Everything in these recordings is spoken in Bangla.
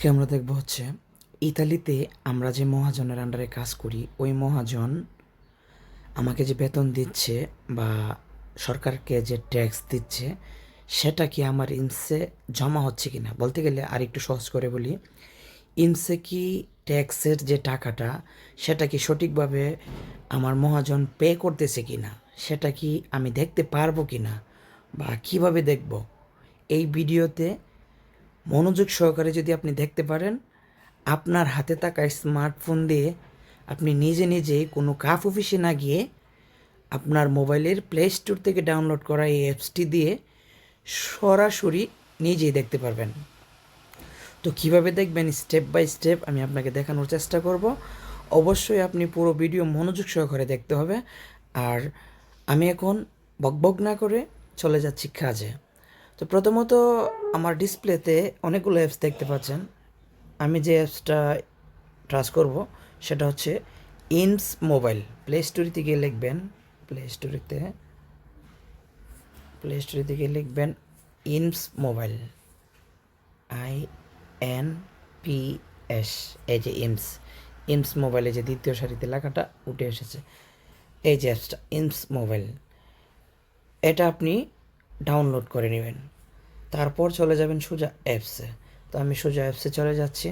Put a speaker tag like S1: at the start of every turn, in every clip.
S1: আজকে আমরা দেখব হচ্ছে ইতালিতে আমরা যে মহাজনের আন্ডারে কাজ করি ওই মহাজন আমাকে যে বেতন দিচ্ছে বা সরকারকে যে ট্যাক্স দিচ্ছে সেটা কি আমার ইনসে জমা হচ্ছে কি না, বলতে গেলে আর একটু সহজ করে বলি, ইনসে কি ট্যাক্সের যে টাকাটা সেটা কি সঠিকভাবে আমার মহাজন পে করতেছে কি না সেটা কি আমি দেখতে পারবো কি না বা কিভাবে দেখব। এই ভিডিওতে মনোযোগ সহকারে যদি আপনি দেখতে পারেন, আপনার হাতে থাকা স্মার্টফোন দিয়ে আপনি নিজে নিজেই কোনো কাফ অফিসে না গিয়ে আপনার মোবাইলের প্লে স্টোর থেকে ডাউনলোড করা এই অ্যাপসটি দিয়ে সরাসরি নিজেই দেখতে পারবেন। তো কিভাবে দেখবেন স্টেপ বাই স্টেপ আমি আপনাকে দেখানোর চেষ্টা করব। অবশ্যই আপনি পুরো ভিডিও মনোযোগ সহকারে দেখতে হবে। আর আমি এখন বকবক না করে চলে যাচ্ছি কাজে। তো প্রথমত আমার ডিসপ্লেতে অনেকগুলো অ্যাপস দেখতে পাচ্ছেন। আমি যে অ্যাপসটা ট্রাস্ট করব সেটা হচ্ছে ইনস মোবাইল। প্লে স্টোরিতে গিয়ে লিখবেন, প্লে স্টোরিতে গিয়ে লিখবেন ইনস মোবাইল, INPS। এই যে ইমস মোবাইলে যে দ্বিতীয় সারিতে লেখাটা উঠে এসেছে, এই যে অ্যাপসটা ইমস মোবাইল, এটা আপনি ডাউনলোড করে নেবেন। তারপর চলে যাবেন সোজা অ্যাপসে। তো আমি সোজা অ্যাপসে চলে যাচ্ছি।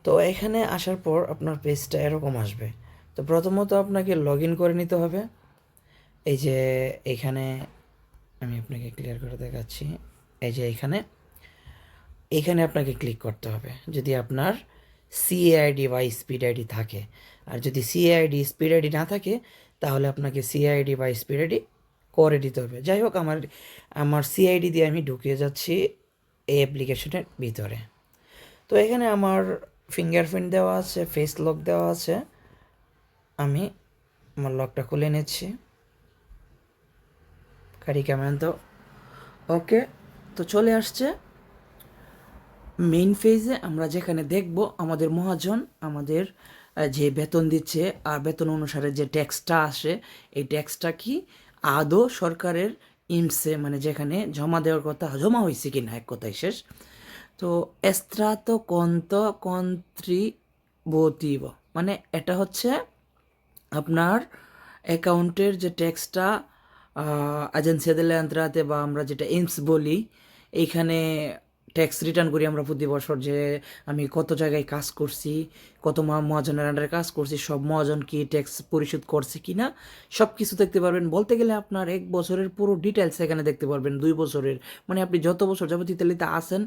S1: তো এখানে আসার পর আপনার পেজটা এরকম আসবে। তো প্রথমত আপনাকে লগ ইন করে নিতে হবে। এই যে এইখানে আমি আপনাকে ক্লিয়ার করে দেখাচ্ছি। এই যে এইখানে আপনাকে ক্লিক করতে হবে যদি আপনার সিএআইডি বা স্পিড আইডি থাকে। আর যদি সিএআইডি স্পিড আইডি না থাকে তাহলে আপনাকে সিআইডি বা স্পিড আইডি করে দিতে হবে। যাই হোক, আমার সিআইডি দিয়ে আমি ঢুকিয়ে যাচ্ছি এই অ্যাপ্লিকেশনের ভিতরে। তো এখানে আমার ফিঙ্গারপ্রিন্ট দেওয়া আছে, ফেস লক দেওয়া আছে। আমি আমার লকটা খুলে নিচ্ছি। তো ওকে, তো চলে আসছে মেইন ফেজে। আমরা যেখানে দেখব আমাদের মহাজন আমাদের যে বেতন দিচ্ছে আর বেতন অনুসারে যে ট্যাক্সটা আসে এই ট্যাক্সটা কি আদৌ সরকারের ইমসে মানে যেখানে জমা দেওয়ার কথা জমা হয়েছে কি না, এক কথায় শেষ। তো এস্ত্রাতো কন্ত কন্ট্রিবুটিভ মানে এটা হচ্ছে আপনার অ্যাকাউন্টের যে ট্যাক্সটা এজেন্সিয়া দেলে আন্ত্রাতে বা আমরা যেটা ইমস বলি, এইখানে ট্যাক্স রিটার্ন করি আমরা প্রতি বছর যে আমি কত জায়গায় কাজ করছি, কত মহাজনের আন্ডারে কাজ করছি, সব মহাজন কি ট্যাক্স পরিশোধ করছে কি না সব কিছু দেখতে পারবেন। বলতে গেলে আপনার 1 বছরের পুরো ডিটেলস এখানে দেখতে পারবেন, 2 বছরের মানে আপনি যত বছর যাবত ইতালিতে আসেন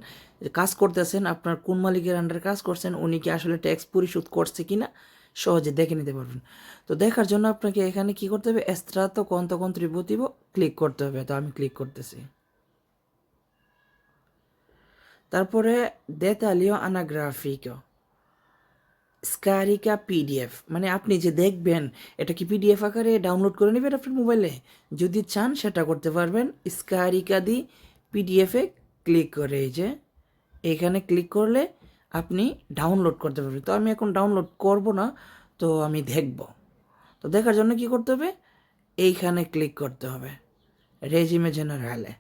S1: কাজ করতেছেন, আপনার কোন মালিকের আন্ডারে কাজ করছেন, উনি কি আসলে ট্যাক্স পরিশোধ করছে কি না সহজে দেখে নিতে পারবেন। তো দেখার জন্য আপনাকে এখানে কি করতে হবে, এস্ত্রাতো কন্তো কন্ট্রিবুটিভ ক্লিক করতে হবে। তো আমি ক্লিক করতেছি। তারপরে দেতালিও আনাগ্রাফিকো স্কারিকা পিডিএফ মানে আপনি যে দেখবেন এটা কি পিডিএফ আকারে ডাউনলোড করে নেবেন আপনার মোবাইলে, যদি চান সেটা করতে পারবেন। স্কারিকা দি পিডিএফে ক্লিক করে এই যে এখানে ক্লিক করলে আপনি ডাউনলোড করতে পারবেন। তো আমি এখন ডাউনলোড করব না, তো আমি দেখব। তো দেখার জন্য কি করতে হবে, এইখানে ক্লিক করতে হবে, রেজিমে জেনারেলে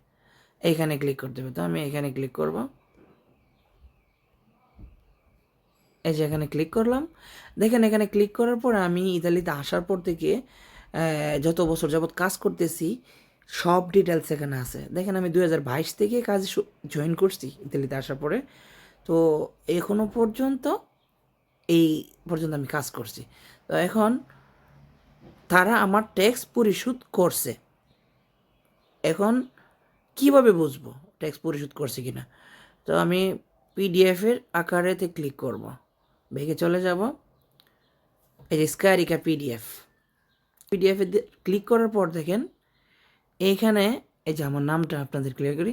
S1: এইখানে ক্লিক করতে হবে। তো আমি এখানে ক্লিক করব। এই যে এখানে ক্লিক করলাম। দেখেন এখানে ক্লিক করার পর আমি ইতালিতে আসার পর থেকে যত বছর যাবৎ কাজ করতেছি সব ডিটেলস এখানে আছে। দেখেন আমি 2022 থেকে কাজ জয়েন করছি ইতালিতে আসার পরে। তো এখনো পর্যন্ত এই পর্যন্ত আমি কাজ করছি। তো এখন তারা আমার ট্যাক্স পরিশোধ করছে। এখন কিভাবে বুঝবো ট্যাক্স পরিশোধ করছে কিনা? তো আমি পিডিএফের আকারেতে ক্লিক করব, ভেগে চলে যাব এই যে স্কারিকা পিডিএফে ক্লিক করার পর দেখেন এইখানে এই যে আমার নামটা আপনাদের ক্লিয়ার করি,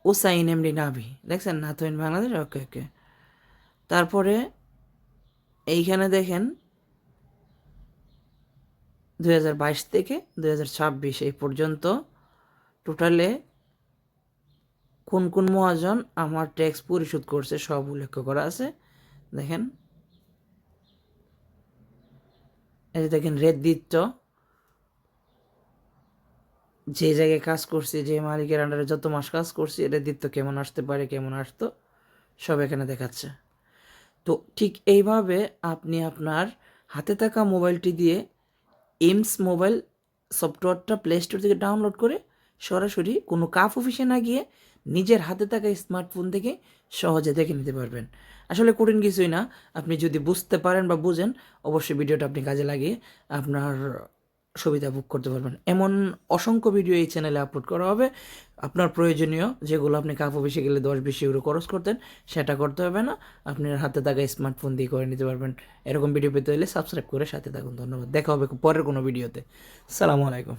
S1: ওসাইন এমডি নাভি, দেখছেন না তো ইন বাংলাদেশ। ওকে ওকে, তারপরে এইখানে দেখেন 2022 থেকে 2026 এই পর্যন্ত টোটালে কোন কোন মহাজন আমার ট্যাক্স পরিশোধ করছে সব উল্লেখ করা আছে। দেখেন এই যে দেখেন রেদ্দিত্ব যে জায়গায় কাজ করছি, যে মালিকের আন্ডারে যত মাস কাজ করছি, এটা দিত কেমন আসতে পারে, কেমন আসতো, সব এখানে দেখাচ্ছে। তো ঠিক এইভাবে আপনি আপনার হাতে থাকা মোবাইলটি দিয়ে এমস মোবাইল সফটওয়্যারটা প্লে স্টোর থেকে ডাউনলোড করে সরাসরি কোনো কাপ অফিসে না গিয়ে নিজের হাতে থাকা স্মার্টফোন থেকে সহজে দেখে নিতে পারবেন। আসলে কঠিন কিছুই না, আপনি যদি বুঝতে পারেন বা বুঝেন, অবশ্যই ভিডিওটা আপনি কাজে লাগিয়ে আপনার সুবিধা ভোগ করতে পারবেন। এমন অসংখ্য ভিডিও এই চ্যানেলে আপলোড করা হবে। আপনার প্রয়োজনীয় যেগুলো আপনি কাপ অফিসে গেলে 10-20 ইউরো খরচ করতেন, সেটা করতে হবে না, আপনার হাতে থাকা স্মার্টফোন দিয়ে করে নিতে পারবেন। এরকম ভিডিও পেতে হলে সাবস্ক্রাইব করে সাথে থাকুন। ধন্যবাদ। দেখা হবে পরের কোনো ভিডিওতে। সালামু আলাইকুম।